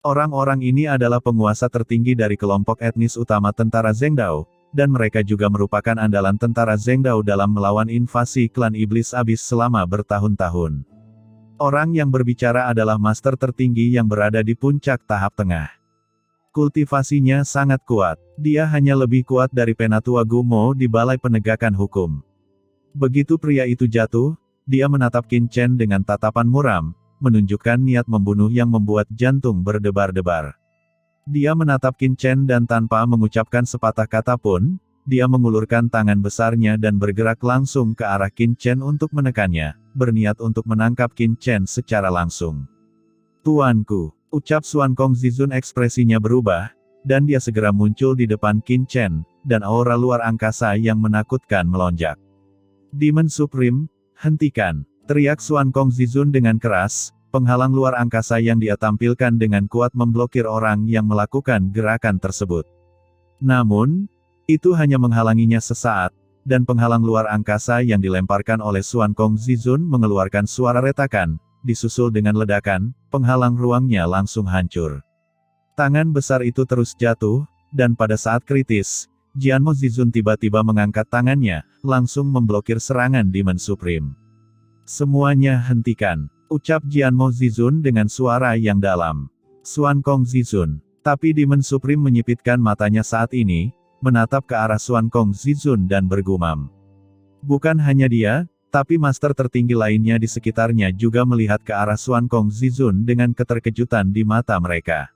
Orang-orang ini adalah penguasa tertinggi dari kelompok etnis utama tentara Zhengdao, dan mereka juga merupakan andalan tentara Zhengdao dalam melawan invasi klan iblis abis selama bertahun-tahun. Orang yang berbicara adalah master tertinggi yang berada di puncak tahap tengah. Kultivasinya sangat kuat. Dia hanya lebih kuat dari Penatua Gumo di Balai Penegakan Hukum. Begitu pria itu jatuh, dia menatap Qin Chen dengan tatapan muram, menunjukkan niat membunuh yang membuat jantung berdebar-debar. Dia menatap Qin Chen dan tanpa mengucapkan sepatah kata pun, dia mengulurkan tangan besarnya dan bergerak langsung ke arah Qin Chen untuk menekannya, berniat untuk menangkap Qin Chen secara langsung. "Tuanku," ucap Xuan Kong Zizun, ekspresinya berubah, dan dia segera muncul di depan Qin Chen, dan aura luar angkasa yang menakutkan melonjak. "Demon Supreme, hentikan!" teriak Xuan Kong Zizun dengan keras. Penghalang luar angkasa yang dia tampilkan dengan kuat memblokir orang yang melakukan gerakan tersebut. Namun, itu hanya menghalanginya sesaat, dan penghalang luar angkasa yang dilemparkan oleh Xuan Kong Zizun mengeluarkan suara retakan, disusul dengan ledakan, penghalang ruangnya langsung hancur. Tangan besar itu terus jatuh, dan pada saat kritis, Jianmo Zizun tiba-tiba mengangkat tangannya, langsung memblokir serangan Demon Supreme. "Semuanya hentikan," ucap Jianmo Zizun dengan suara yang dalam. Xuan Kong Zizun. Tapi Demon Supreme menyipitkan matanya saat ini, menatap ke arah Xuan Kong Zizun dan bergumam. Bukan hanya dia, tapi master tertinggi lainnya di sekitarnya juga melihat ke arah Xuan Kong Zizun dengan keterkejutan di mata mereka.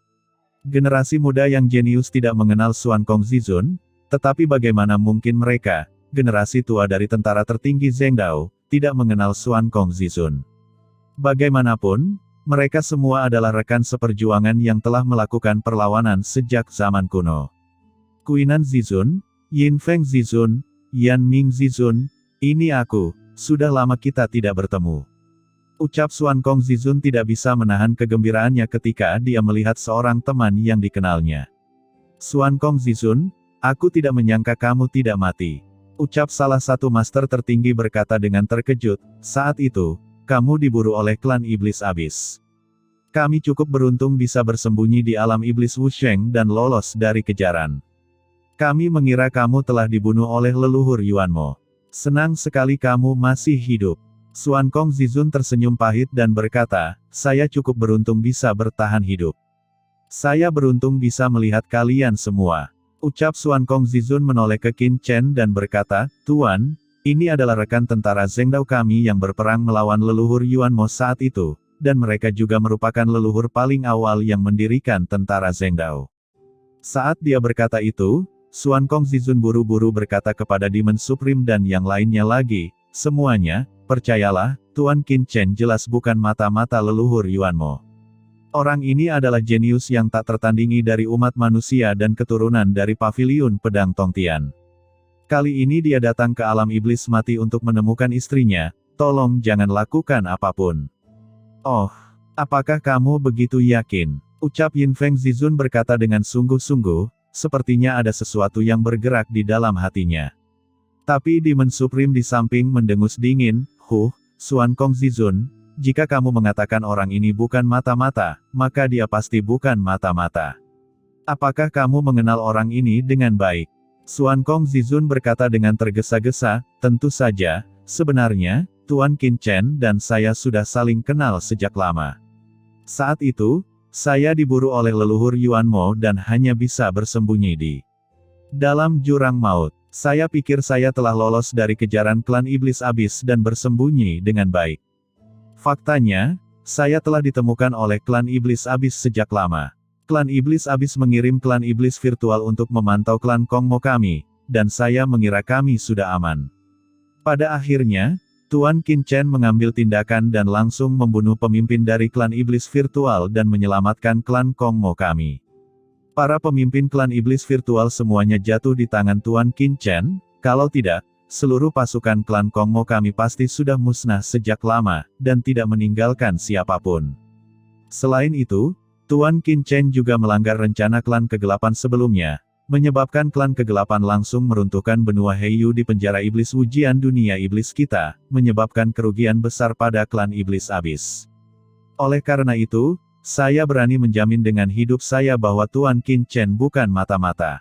Generasi muda yang jenius tidak mengenal Xuan Kong Zizun, tetapi bagaimana mungkin mereka, generasi tua dari tentara tertinggi Zhengdao, tidak mengenal Xuan Kong Zizun. Bagaimanapun, mereka semua adalah rekan seperjuangan yang telah melakukan perlawanan sejak zaman kuno. Kuinan Zizun, Yin Feng Zizun, Yan Ming Zizun, ini aku, sudah lama kita tidak bertemu. Ucap Xuan Kong Zizun tidak bisa menahan kegembiraannya ketika dia melihat seorang teman yang dikenalnya. "Xuan Kong Zizun, aku tidak menyangka kamu tidak mati," ucap salah satu master tertinggi berkata dengan terkejut. "Saat itu, kamu diburu oleh klan iblis abis. Kami cukup beruntung bisa bersembunyi di alam iblis Wusheng dan lolos dari kejaran. Kami mengira kamu telah dibunuh oleh leluhur Yuanmo. Senang sekali kamu masih hidup." Xuan Kong Zizun tersenyum pahit dan berkata, "Saya cukup beruntung bisa bertahan hidup. Saya beruntung bisa melihat kalian semua." Ucap Xuan Kong Zizun menoleh ke Qin Chen dan berkata, "Tuan, ini adalah rekan tentara Zhengdao kami yang berperang melawan leluhur Yuanmo saat itu, dan mereka juga merupakan leluhur paling awal yang mendirikan tentara Zhengdao." Saat dia berkata itu, Xuan Kong Zizun buru-buru berkata kepada Demon Supreme dan yang lainnya lagi, "Semuanya, percayalah, Tuan Qin Chen jelas bukan mata-mata leluhur Yuanmo. Orang ini adalah jenius yang tak tertandingi dari umat manusia dan keturunan dari Paviliun Pedang Tongtian. Kali ini dia datang ke alam iblis mati untuk menemukan istrinya, tolong jangan lakukan apapun." "Oh, apakah kamu begitu yakin?" ucap Yin Feng Zizun berkata dengan sungguh-sungguh, sepertinya ada sesuatu yang bergerak di dalam hatinya. Tapi Demon Supreme di samping mendengus dingin, Xuan Kong Zizun, jika kamu mengatakan orang ini bukan mata-mata, maka dia pasti bukan mata-mata. Apakah kamu mengenal orang ini dengan baik?" Xuan Kong Zizun berkata dengan tergesa-gesa, "Tentu saja, sebenarnya, Tuan Qin Chen dan saya sudah saling kenal sejak lama. Saat itu, saya diburu oleh leluhur Yuanmo dan hanya bisa bersembunyi di dalam jurang maut. Saya pikir saya telah lolos dari kejaran klan iblis abis dan bersembunyi dengan baik. Faktanya, saya telah ditemukan oleh klan iblis abis sejak lama. Klan iblis abis mengirim klan iblis virtual untuk memantau klan Kongmo kami, dan saya mengira kami sudah aman. Pada akhirnya, Tuan Qin Chen mengambil tindakan dan langsung membunuh pemimpin dari klan iblis virtual dan menyelamatkan klan Kongmo kami. Para pemimpin klan iblis virtual semuanya jatuh di tangan Tuan Qin Chen, kalau tidak, seluruh pasukan klan Kongmo kami pasti sudah musnah sejak lama, dan tidak meninggalkan siapapun. Selain itu, Tuan Qin Chen juga melanggar rencana klan kegelapan sebelumnya, menyebabkan klan kegelapan langsung meruntuhkan benua Heiyu di penjara iblis ujian dunia iblis kita, menyebabkan kerugian besar pada klan iblis abis. Oleh karena itu, Saya berani menjamin dengan hidup saya bahwa Tuan Qin Chen bukan mata-mata.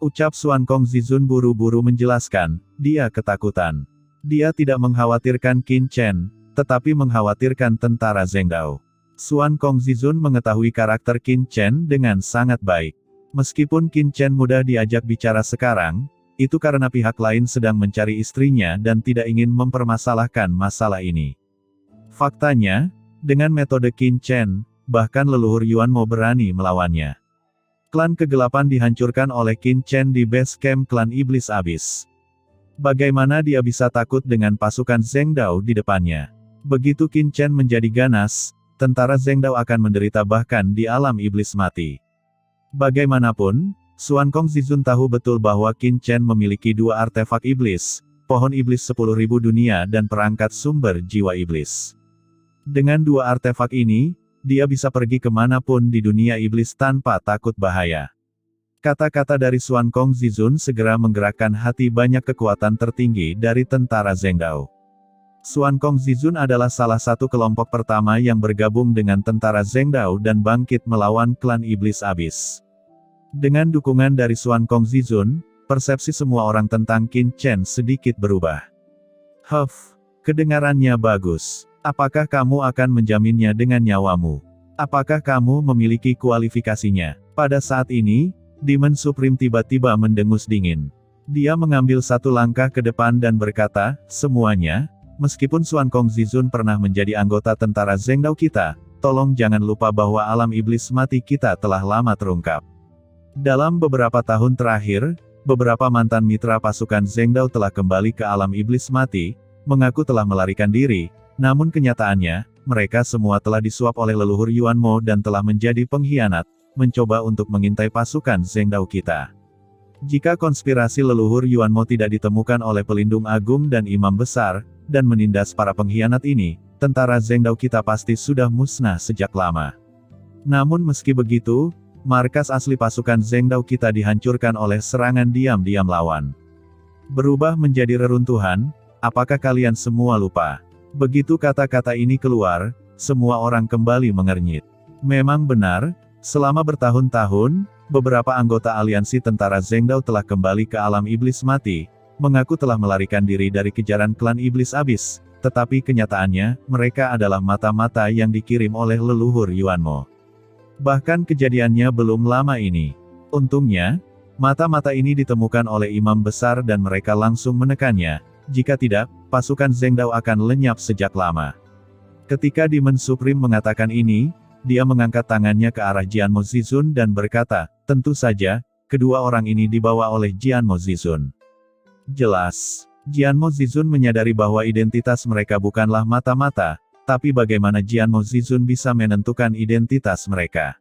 Ucap Xuan Kong Zizun buru-buru menjelaskan, dia ketakutan. Dia tidak mengkhawatirkan Qin Chen, tetapi mengkhawatirkan tentara Zhengdao. Xuan Kong Zizun mengetahui karakter Qin Chen dengan sangat baik. Meskipun Qin Chen mudah diajak bicara sekarang, itu karena pihak lain sedang mencari istrinya dan tidak ingin mempermasalahkan masalah ini. Faktanya, dengan metode Qin Chen, bahkan leluhur Yuan Mo berani melawannya. Klan kegelapan dihancurkan oleh Qin Chen di base camp klan iblis abis. Bagaimana dia bisa takut dengan pasukan Zhengdao di depannya? Begitu Qin Chen menjadi ganas, tentara Zhengdao akan menderita bahkan di alam iblis mati. Bagaimanapun, Xuan Kong Zizun tahu betul bahwa Qin Chen memiliki 2 artefak iblis, pohon iblis 10.000 dunia dan perangkat sumber jiwa iblis. Dengan 2 artefak ini, dia bisa pergi kemanapun di dunia iblis tanpa takut bahaya. Kata-kata dari Xuan Kong Zizun segera menggerakkan hati banyak kekuatan tertinggi dari tentara Zhengdao. Xuan Kong Zizun adalah salah satu kelompok pertama yang bergabung dengan tentara Zhengdao dan bangkit melawan klan iblis abis. Dengan dukungan dari Xuan Kong Zizun, persepsi semua orang tentang Qin Chen sedikit berubah. Kedengarannya bagus. Apakah kamu akan menjaminnya dengan nyawamu? Apakah kamu memiliki kualifikasinya? Pada saat ini, Demon Supreme tiba-tiba mendengus dingin. Dia mengambil satu langkah ke depan dan berkata, semuanya, meskipun Xuan Kong Zizun pernah menjadi anggota tentara Zhengdao kita, tolong jangan lupa bahwa alam iblis mati kita telah lama terungkap. Dalam beberapa tahun terakhir, beberapa mantan mitra pasukan Zhengdao telah kembali ke alam iblis mati, mengaku telah melarikan diri. Namun kenyataannya, mereka semua telah disuap oleh leluhur Yuan Mo dan telah menjadi pengkhianat, mencoba untuk mengintai pasukan Zhengdao kita. Jika konspirasi leluhur Yuan Mo tidak ditemukan oleh pelindung agung dan imam besar, dan menindas para pengkhianat ini, tentara Zhengdao kita pasti sudah musnah sejak lama. Namun meski begitu, markas asli pasukan Zhengdao kita dihancurkan oleh serangan diam-diam lawan. Berubah menjadi reruntuhan, apakah kalian semua lupa? Begitu kata-kata ini keluar, semua orang kembali mengernyit. Memang benar, selama bertahun-tahun, beberapa anggota aliansi tentara Zhengdao telah kembali ke alam iblis mati, mengaku telah melarikan diri dari kejaran klan iblis abis, tetapi kenyataannya, mereka adalah mata-mata yang dikirim oleh leluhur Yuan Mo. Bahkan kejadiannya belum lama ini. Untungnya, mata-mata ini ditemukan oleh imam besar dan mereka langsung menekannya. Jika tidak, pasukan Zhengdao akan lenyap sejak lama. Ketika Demon Supreme mengatakan ini, dia mengangkat tangannya ke arah Jianmo Zizun dan berkata, tentu saja, kedua orang ini dibawa oleh Jianmo Zizun. Jelas, Jianmo Zizun menyadari bahwa identitas mereka bukanlah mata-mata, tapi bagaimana Jianmo Zizun bisa menentukan identitas mereka.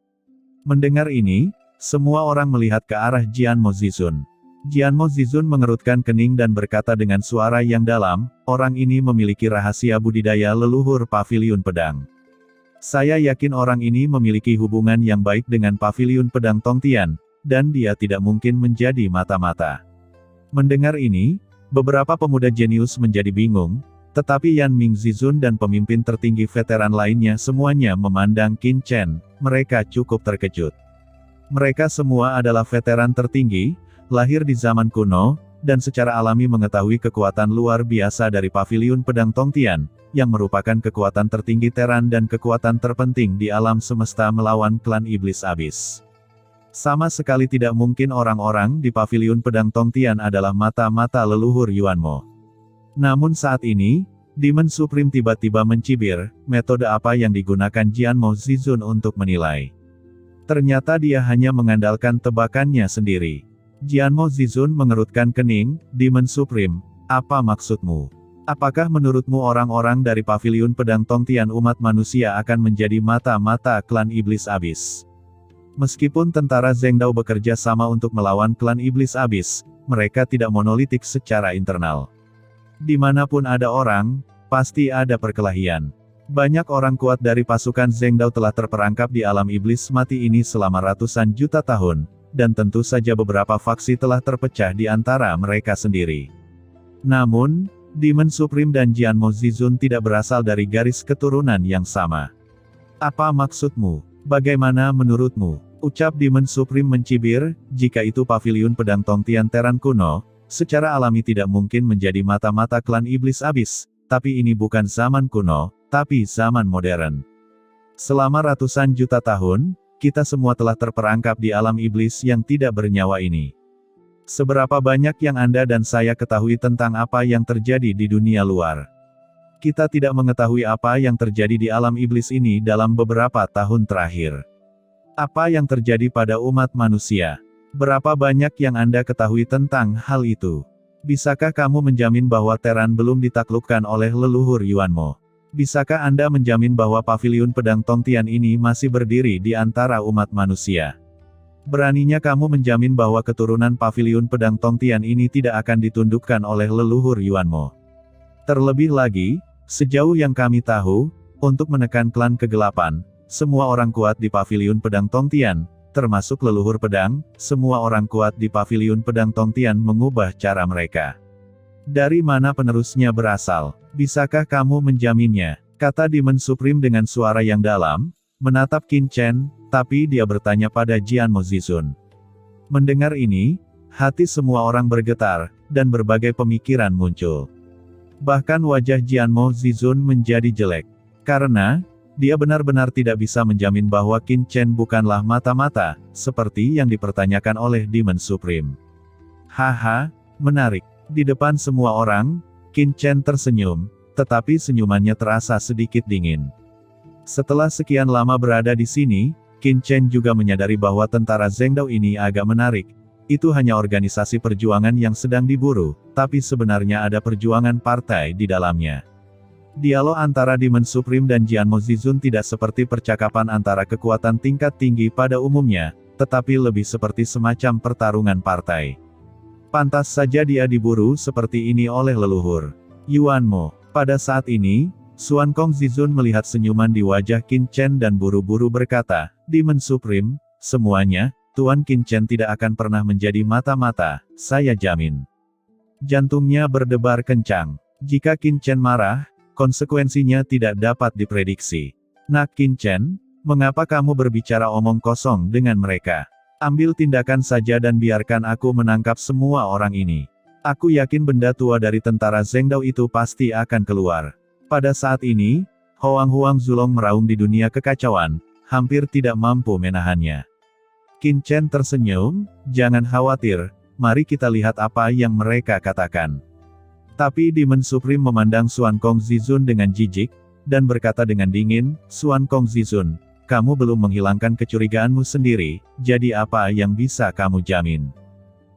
Mendengar ini, semua orang melihat ke arah Jianmo Zizun. Jianmo Zizun mengerutkan kening dan berkata dengan suara yang dalam, orang ini memiliki rahasia budidaya leluhur Paviliun Pedang. Saya yakin orang ini memiliki hubungan yang baik dengan Paviliun Pedang Tongtian, dan dia tidak mungkin menjadi mata-mata. Mendengar ini, beberapa pemuda jenius menjadi bingung, tetapi Yan Ming Zizun dan pemimpin tertinggi veteran lainnya semuanya memandang Qin Chen, mereka cukup terkejut. Mereka semua adalah veteran tertinggi, lahir di zaman kuno, dan secara alami mengetahui kekuatan luar biasa dari Paviliun Pedang Tongtian, yang merupakan kekuatan tertinggi Teran dan kekuatan terpenting di alam semesta melawan klan iblis abis. Sama sekali tidak mungkin orang-orang di Paviliun Pedang Tongtian adalah mata-mata leluhur Yuan Mo. Namun saat ini, Demon Supreme tiba-tiba mencibir, metode apa yang digunakan Jianmo Zizun untuk menilai. Ternyata dia hanya mengandalkan tebakannya sendiri. Jianmo Zizun mengerutkan kening, Demon Supreme, apa maksudmu? Apakah menurutmu orang-orang dari Paviliun Pedang Tongtian umat manusia akan menjadi mata-mata klan iblis abis? Meskipun tentara Zhengdao bekerja sama untuk melawan klan iblis abis, mereka tidak monolitik secara internal. Dimanapun ada orang, pasti ada perkelahian. Banyak orang kuat dari pasukan Zhengdao telah terperangkap di alam iblis mati ini selama ratusan juta tahun, dan tentu saja beberapa faksi telah terpecah di antara mereka sendiri. Namun, Demon Supreme dan Jianmo Zizun tidak berasal dari garis keturunan yang sama. Apa maksudmu? Bagaimana menurutmu? Ucap Demon Supreme mencibir, jika itu paviliun pedang Tongtian Teran kuno, secara alami tidak mungkin menjadi mata-mata klan iblis abis, tapi ini bukan zaman kuno, tapi zaman modern. Selama ratusan juta tahun, kita semua telah terperangkap di alam iblis yang tidak bernyawa ini. Seberapa banyak yang Anda dan saya ketahui tentang apa yang terjadi di dunia luar? Kita tidak mengetahui apa yang terjadi di alam iblis ini dalam beberapa tahun terakhir. Apa yang terjadi pada umat manusia? Berapa banyak yang Anda ketahui tentang hal itu? Bisakah kamu menjamin bahwa Teran belum ditaklukkan oleh leluhur Yuanmo? Bisakah Anda menjamin bahwa paviliun pedang Tongtian ini masih berdiri di antara umat manusia? Beraninya kamu menjamin bahwa keturunan paviliun pedang Tongtian ini tidak akan ditundukkan oleh leluhur Yuanmo? Terlebih lagi, sejauh yang kami tahu, untuk menekan klan kegelapan, semua orang kuat di paviliun pedang Tongtian, termasuk leluhur pedang, semua orang kuat di paviliun pedang Tongtian mengubah cara mereka. Dari mana penerusnya berasal? Bisakah kamu menjaminnya? Kata Demon Supreme dengan suara yang dalam, menatap Qin Chen, tapi dia bertanya pada Jianmo Zizun. Mendengar ini, hati semua orang bergetar, dan berbagai pemikiran muncul. Bahkan wajah Jianmo Zizun menjadi jelek. Karena, dia benar-benar tidak bisa menjamin bahwa Qin Chen bukanlah mata-mata, seperti yang dipertanyakan oleh Demon Supreme. Haha, menarik. Di depan semua orang, Qin Chen tersenyum, tetapi senyumannya terasa sedikit dingin. Setelah sekian lama berada di sini, Qin Chen juga menyadari bahwa tentara Zhengdao ini agak menarik. Itu hanya organisasi perjuangan yang sedang diburu, tapi sebenarnya ada perjuangan partai di dalamnya. Dialog antara Demon Supreme dan Jianmo Zizun tidak seperti percakapan antara kekuatan tingkat tinggi pada umumnya, tetapi lebih seperti semacam pertarungan partai. Pantas saja dia diburu seperti ini oleh leluhur Yuanmo. Pada saat ini, Xuan Kong Zizun melihat senyuman di wajah Qin Chen dan buru-buru berkata, Demon Supreme, semuanya, Tuan Qin Chen tidak akan pernah menjadi mata-mata, saya jamin. Jantungnya berdebar kencang. Jika Qin Chen marah, konsekuensinya tidak dapat diprediksi. Nak Qin Chen, mengapa kamu berbicara omong kosong dengan mereka? Ambil tindakan saja dan biarkan aku menangkap semua orang ini. Aku yakin benda tua dari tentara Zhengdao itu pasti akan keluar. Pada saat ini, Hoang Zulong meraung di dunia kekacauan, hampir tidak mampu menahannya. Qin Chen tersenyum, jangan khawatir, mari kita lihat apa yang mereka katakan. Tapi Demon Supreme memandang Xuan Kong Zizun dengan jijik, dan berkata dengan dingin, Xuan Kong Zizun, kamu belum menghilangkan kecurigaanmu sendiri, jadi apa yang bisa kamu jamin?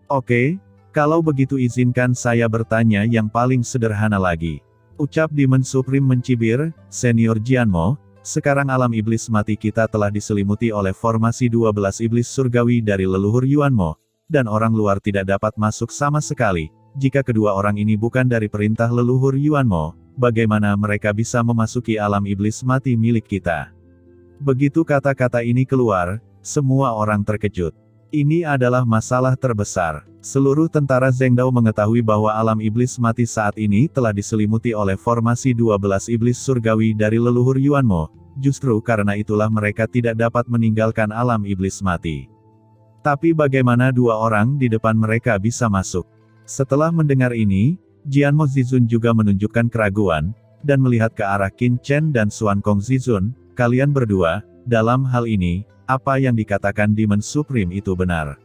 Oke, kalau begitu izinkan saya bertanya yang paling sederhana lagi. Ucap Demon Supreme mencibir, Senior Jianmo, sekarang alam iblis mati kita telah diselimuti oleh formasi 12 iblis surgawi dari leluhur Yuanmo, dan orang luar tidak dapat masuk sama sekali. Jika kedua orang ini bukan dari perintah leluhur Yuanmo, bagaimana mereka bisa memasuki alam iblis mati milik kita? Begitu kata-kata ini keluar, semua orang terkejut. Ini adalah masalah terbesar. Seluruh tentara Zhengdao mengetahui bahwa alam iblis mati saat ini telah diselimuti oleh formasi 12 iblis surgawi dari leluhur Yuanmo, justru karena itulah mereka tidak dapat meninggalkan alam iblis mati. Tapi bagaimana dua orang di depan mereka bisa masuk? Setelah mendengar ini, Jianmo Zizun juga menunjukkan keraguan, dan melihat ke arah Qin Chen dan Xuan Kong Zizun, kalian berdua, dalam hal ini, apa yang dikatakan Demon Supreme itu benar.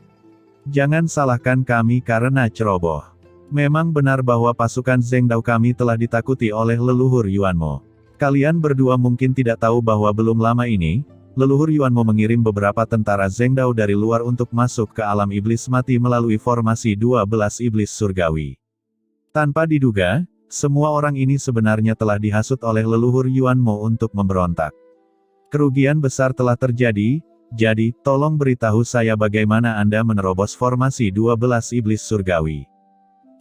Jangan salahkan kami karena ceroboh. Memang benar bahwa pasukan Zhengdao kami telah ditakuti oleh leluhur Yuanmo. Kalian berdua mungkin tidak tahu bahwa belum lama ini, leluhur Yuanmo mengirim beberapa tentara Zhengdao dari luar untuk masuk ke alam iblis mati melalui formasi 12 iblis surgawi. Tanpa diduga, semua orang ini sebenarnya telah dihasut oleh leluhur Yuanmo untuk memberontak. Kerugian besar telah terjadi, jadi, tolong beritahu saya bagaimana Anda menerobos formasi 12 iblis surgawi.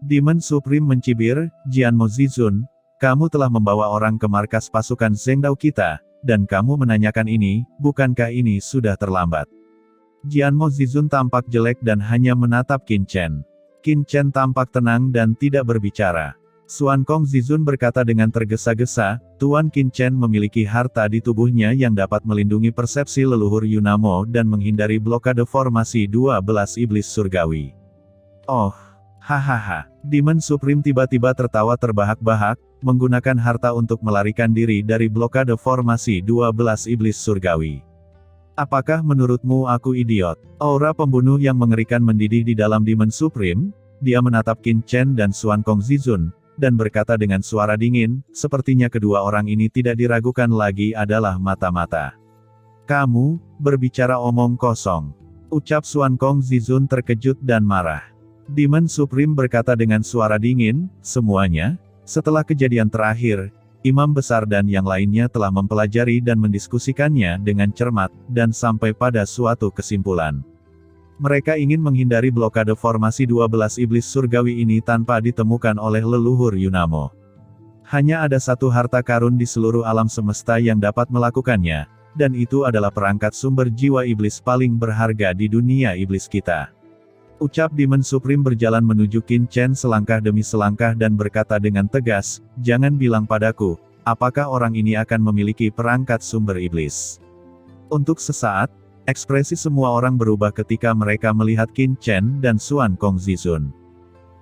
Demon Supreme mencibir, Jianmo Zizun, kamu telah membawa orang ke markas pasukan Zhengdao kita, dan kamu menanyakan ini, bukankah ini sudah terlambat? Jianmo Zizun tampak jelek dan hanya menatap Qin Chen. Qin Chen tampak tenang dan tidak berbicara. Xuan Kong Zizun berkata dengan tergesa-gesa, Tuan Qin Chen memiliki harta di tubuhnya yang dapat melindungi persepsi leluhur Yunamo dan menghindari blokade formasi 12 iblis surgawi. Oh, hahaha. Demon Supreme tiba-tiba tertawa terbahak-bahak, menggunakan harta untuk melarikan diri dari blokade formasi 12 iblis surgawi. Apakah menurutmu aku idiot? Aura pembunuh yang mengerikan mendidih di dalam Demon Supreme. Dia menatap Qin Chen dan Xuan Kong Zizun, dan berkata dengan suara dingin, sepertinya kedua orang ini tidak diragukan lagi adalah mata-mata. Kamu, berbicara omong kosong. Ucap Xuan Kong Zizun terkejut dan marah. Demon Supreme berkata dengan suara dingin, semuanya, setelah kejadian terakhir, imam besar dan yang lainnya telah mempelajari dan mendiskusikannya dengan cermat, dan sampai pada suatu kesimpulan. Mereka ingin menghindari blokade formasi 12 iblis surgawi ini tanpa ditemukan oleh leluhur Yunamo. Hanya ada satu harta karun di seluruh alam semesta yang dapat melakukannya, dan itu adalah perangkat sumber jiwa iblis paling berharga di dunia iblis kita. Ucap Demon Supreme berjalan menuju Qin Chen selangkah demi selangkah dan berkata dengan tegas, jangan bilang padaku, apakah orang ini akan memiliki perangkat sumber iblis. Untuk sesaat, ekspresi semua orang berubah ketika mereka melihat Qin Chen dan Xuan Kong Zizun.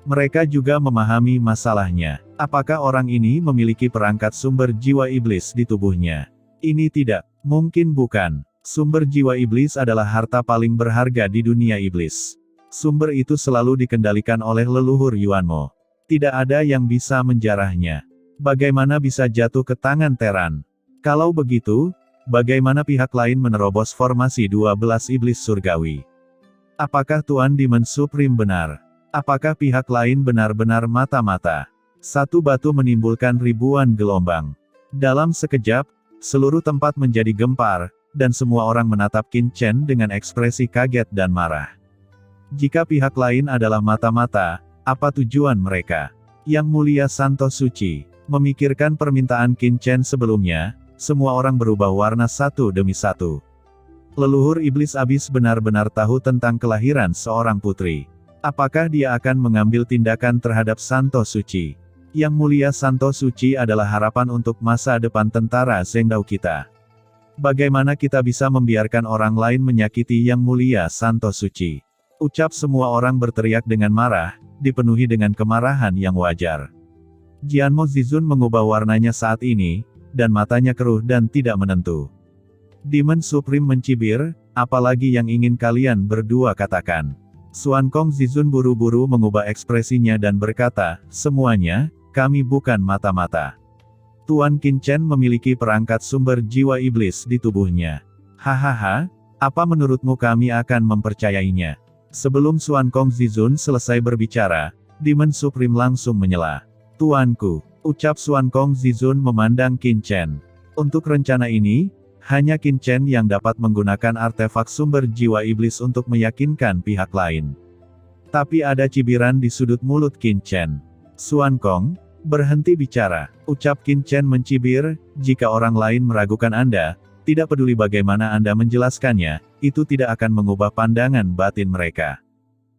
Mereka juga memahami masalahnya. Apakah orang ini memiliki perangkat sumber jiwa iblis di tubuhnya? Ini tidak mungkin bukan. Sumber jiwa iblis adalah harta paling berharga di dunia iblis. Sumber itu selalu dikendalikan oleh leluhur Yuanmo. Tidak ada yang bisa menjarahnya. Bagaimana bisa jatuh ke tangan Teran? Kalau begitu, bagaimana pihak lain menerobos formasi 12 iblis surgawi? Apakah Tuan Demon Supreme benar? Apakah pihak lain benar-benar mata-mata? Satu batu menimbulkan ribuan gelombang. Dalam sekejap, seluruh tempat menjadi gempar, dan semua orang menatap Qin Chen dengan ekspresi kaget dan marah. Jika pihak lain adalah mata-mata, apa tujuan mereka? Yang Mulia Santo Suci, memikirkan permintaan Qin Chen sebelumnya, semua orang berubah warna satu demi satu. Leluhur iblis abis benar-benar tahu tentang kelahiran seorang putri. Apakah dia akan mengambil tindakan terhadap Santo Suci? Yang Mulia Santo Suci adalah harapan untuk masa depan tentara Zengdao kita. Bagaimana kita bisa membiarkan orang lain menyakiti Yang Mulia Santo Suci? Ucap semua orang berteriak dengan marah, dipenuhi dengan kemarahan yang wajar. Jianmo Zizun mengubah warnanya saat ini, dan matanya keruh dan tidak menentu. Demon Supreme mencibir, apalagi yang ingin kalian berdua katakan? Xuan Kong Zizun buru-buru mengubah ekspresinya dan berkata, semuanya, kami bukan mata-mata. Tuan Qin Chen memiliki perangkat sumber jiwa iblis di tubuhnya. Hahaha, apa menurutmu kami akan mempercayainya? Sebelum Xuan Kong Zizun selesai berbicara, Demon Supreme langsung menyela. Tuanku, ucap Xuan Kong Zizun memandang Qin Chen. Untuk rencana ini, hanya Qin Chen yang dapat menggunakan artefak sumber jiwa iblis untuk meyakinkan pihak lain. Tapi ada cibiran di sudut mulut Qin Chen. Xuan Kong, berhenti bicara, ucap Qin Chen mencibir, jika orang lain meragukan Anda, tidak peduli bagaimana Anda menjelaskannya, itu tidak akan mengubah pandangan batin mereka.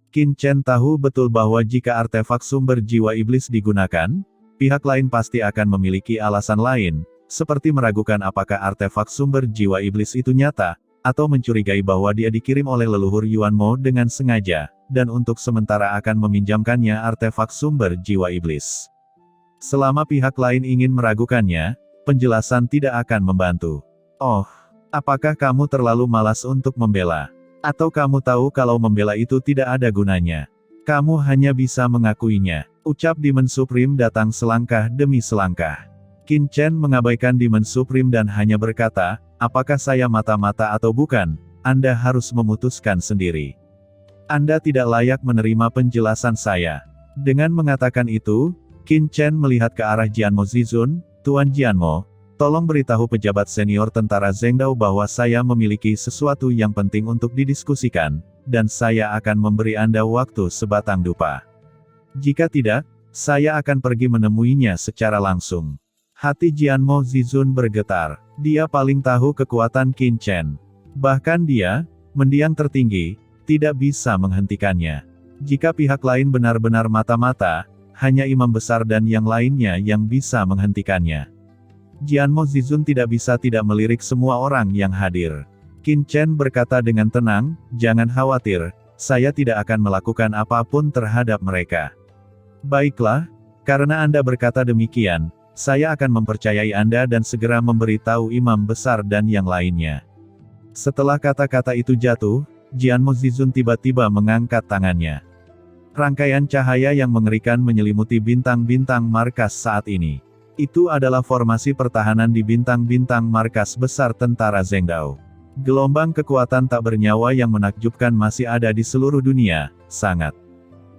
Qin Chen tahu betul bahwa jika artefak sumber jiwa iblis digunakan, pihak lain pasti akan memiliki alasan lain, seperti meragukan apakah artefak sumber jiwa iblis itu nyata, atau mencurigai bahwa dia dikirim oleh leluhur Yuanmo dengan sengaja, dan untuk sementara akan meminjamkannya artefak sumber jiwa iblis. Selama pihak lain ingin meragukannya, penjelasan tidak akan membantu. Oh, apakah kamu terlalu malas untuk membela? Atau kamu tahu kalau membela itu tidak ada gunanya? Kamu hanya bisa mengakuinya. Ucap Demon Supreme datang selangkah demi selangkah. Qin Chen mengabaikan Demon Supreme dan hanya berkata, apakah saya mata-mata atau bukan? Anda harus memutuskan sendiri. Anda tidak layak menerima penjelasan saya. Dengan mengatakan itu, Qin Chen melihat ke arah Jianmo Zizun, Tuan Jianmo, tolong beritahu pejabat senior tentara Zengdao bahwa saya memiliki sesuatu yang penting untuk didiskusikan, dan saya akan memberi Anda waktu sebatang dupa. Jika tidak, saya akan pergi menemuinya secara langsung. Hati Jianmo Zizun bergetar. Dia paling tahu kekuatan Qin Chen. Bahkan dia, mendiang tertinggi, tidak bisa menghentikannya. Jika pihak lain benar-benar mata-mata, hanya imam besar dan yang lainnya yang bisa menghentikannya. Jianmo Zizun tidak bisa tidak melirik semua orang yang hadir. Qin Chen berkata dengan tenang, "Jangan khawatir, saya tidak akan melakukan apapun terhadap mereka." "Baiklah, karena Anda berkata demikian, saya akan mempercayai Anda dan segera memberitahu imam besar dan yang lainnya." Setelah kata-kata itu jatuh, Jianmo Zizun tiba-tiba mengangkat tangannya. Rangkaian cahaya yang mengerikan menyelimuti bintang-bintang markas saat ini. Itu adalah formasi pertahanan di bintang-bintang markas besar tentara Zhengdao. Gelombang kekuatan tak bernyawa yang menakjubkan masih ada di seluruh dunia, sangat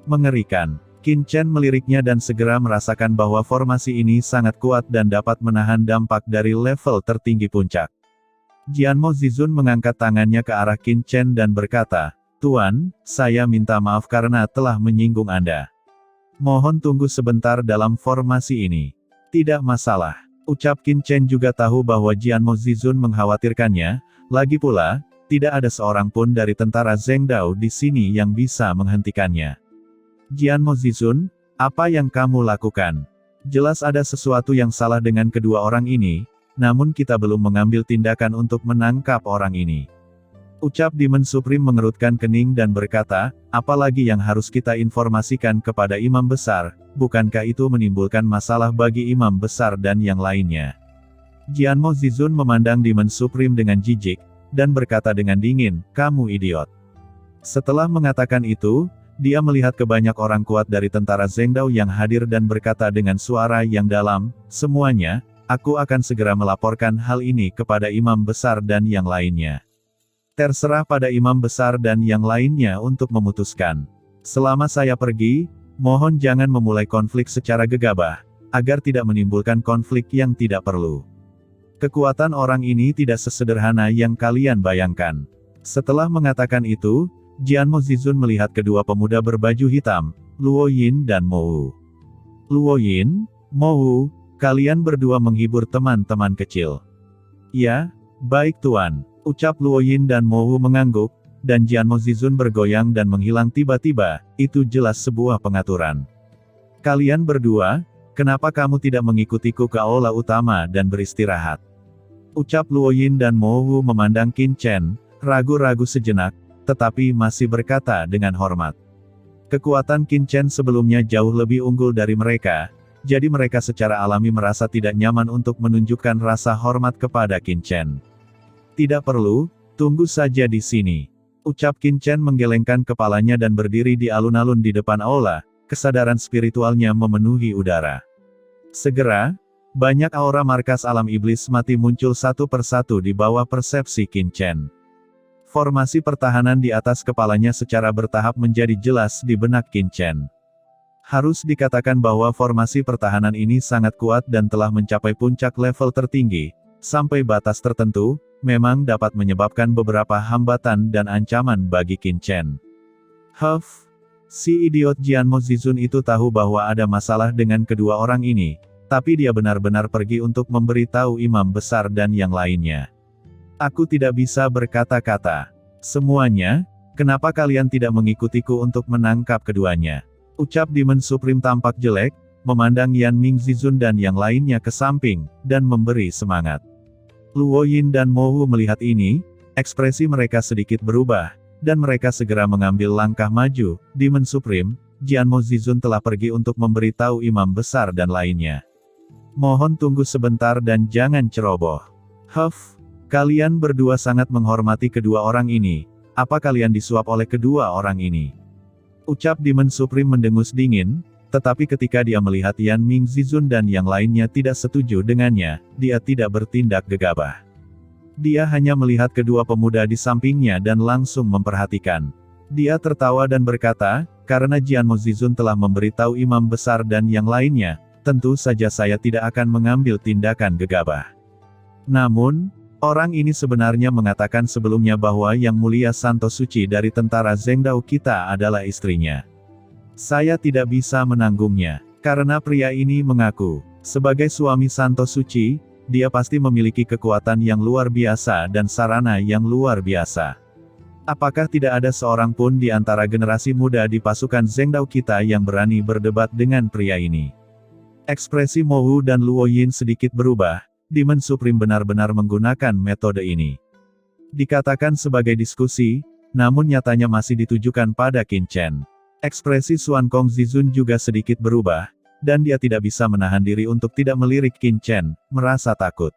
mengerikan. Qin Chen meliriknya dan segera merasakan bahwa formasi ini sangat kuat dan dapat menahan dampak dari level tertinggi puncak. Jianmo Zizun mengangkat tangannya ke arah Qin Chen dan berkata, "Tuan, saya minta maaf karena telah menyinggung Anda. Mohon tunggu sebentar dalam formasi ini." "Tidak masalah," ucap Qin Chen juga tahu bahwa Jianmo Zizun mengkhawatirkannya, lagi pula, tidak ada seorang pun dari tentara Zhengdao di sini yang bisa menghentikannya. "Jianmo Zizun, apa yang kamu lakukan? Jelas ada sesuatu yang salah dengan kedua orang ini, namun kita belum mengambil tindakan untuk menangkap orang ini." Ucap Demon Supreme mengerutkan kening dan berkata, "Apalagi yang harus kita informasikan kepada imam besar, bukankah itu menimbulkan masalah bagi imam besar dan yang lainnya?" Jianmo Zizun memandang Demon Supreme dengan jijik, dan berkata dengan dingin, "Kamu idiot." Setelah mengatakan itu, dia melihat ke banyak orang kuat dari tentara Zhengdao yang hadir dan berkata dengan suara yang dalam, "Semuanya, aku akan segera melaporkan hal ini kepada imam besar dan yang lainnya. Terserah pada imam besar dan yang lainnya untuk memutuskan. Selama saya pergi, mohon jangan memulai konflik secara gegabah, agar tidak menimbulkan konflik yang tidak perlu." Kekuatan orang ini tidak sesederhana yang kalian bayangkan. Setelah mengatakan itu, Jianmo Zizun melihat kedua pemuda berbaju hitam, Luo Yin dan Mou. "Luo Yin, Mou, kalian berdua menghibur teman-teman kecil." "Ya, baik Tuan," ucap Luo Yin dan Mou mengangguk, dan Jianmo Zizun bergoyang dan menghilang tiba-tiba, itu jelas sebuah pengaturan. "Kalian berdua, kenapa kamu tidak mengikutiku ke aula utama dan beristirahat?" Ucap Luo Yin dan Mou memandang Qin Chen, ragu-ragu sejenak, tetapi masih berkata dengan hormat. Kekuatan Qin Chen sebelumnya jauh lebih unggul dari mereka, jadi mereka secara alami merasa tidak nyaman untuk menunjukkan rasa hormat kepada Qin Chen. "Tidak perlu, tunggu saja di sini," ucap Qin Chen menggelengkan kepalanya dan berdiri di alun-alun di depan aula, kesadaran spiritualnya memenuhi udara. Segera, banyak aura markas alam iblis mati muncul satu persatu di bawah persepsi Qin Chen. Formasi pertahanan di atas kepalanya secara bertahap menjadi jelas di benak Qin Chen. Harus dikatakan bahwa formasi pertahanan ini sangat kuat dan telah mencapai puncak level tertinggi, sampai batas tertentu, memang dapat menyebabkan beberapa hambatan dan ancaman bagi Qin Chen. Si idiot Jianmo Zizun itu tahu bahwa ada masalah dengan kedua orang ini, tapi dia benar-benar pergi untuk memberitahu imam besar dan yang lainnya. "Aku tidak bisa berkata-kata. Semuanya, kenapa kalian tidak mengikutiku untuk menangkap keduanya?" Ucap Demon Supreme tampak jelek, memandang Yan Ming Zizun dan yang lainnya ke samping, dan memberi semangat. Luo Yin dan Mou melihat ini, ekspresi mereka sedikit berubah, dan mereka segera mengambil langkah maju. Demon Supreme, Jianmo Zizun telah pergi untuk memberitahu imam besar dan lainnya. Mohon tunggu sebentar dan jangan ceroboh. Kalian berdua sangat menghormati kedua orang ini. Apa kalian disuap oleh kedua orang ini? Ucap Demon Supreme mendengus dingin, tetapi ketika dia melihat Yan Ming Zizun dan yang lainnya tidak setuju dengannya, dia tidak bertindak gegabah. Dia hanya melihat kedua pemuda di sampingnya dan langsung memperhatikan. Dia tertawa dan berkata, "Karena Jianmo Zizun telah memberitahu imam besar dan yang lainnya, tentu saja saya tidak akan mengambil tindakan gegabah. Namun, orang ini sebenarnya mengatakan sebelumnya bahwa Yang Mulia Santo Suci dari tentara Zhengdao kita adalah istrinya. Saya tidak bisa menanggungnya, karena pria ini mengaku, sebagai suami Santo Suci, dia pasti memiliki kekuatan yang luar biasa dan sarana yang luar biasa. Apakah tidak ada seorang pun di antara generasi muda di pasukan Zhengdao kita yang berani berdebat dengan pria ini? Ekspresi Mo Wu dan Luo Yin sedikit berubah. Demon Supreme benar-benar menggunakan metode ini. Dikatakan sebagai diskusi, namun nyatanya masih ditujukan pada Qin Chen. Ekspresi Xuan Kong Zizun juga sedikit berubah, dan dia tidak bisa menahan diri untuk tidak melirik Qin Chen, merasa takut.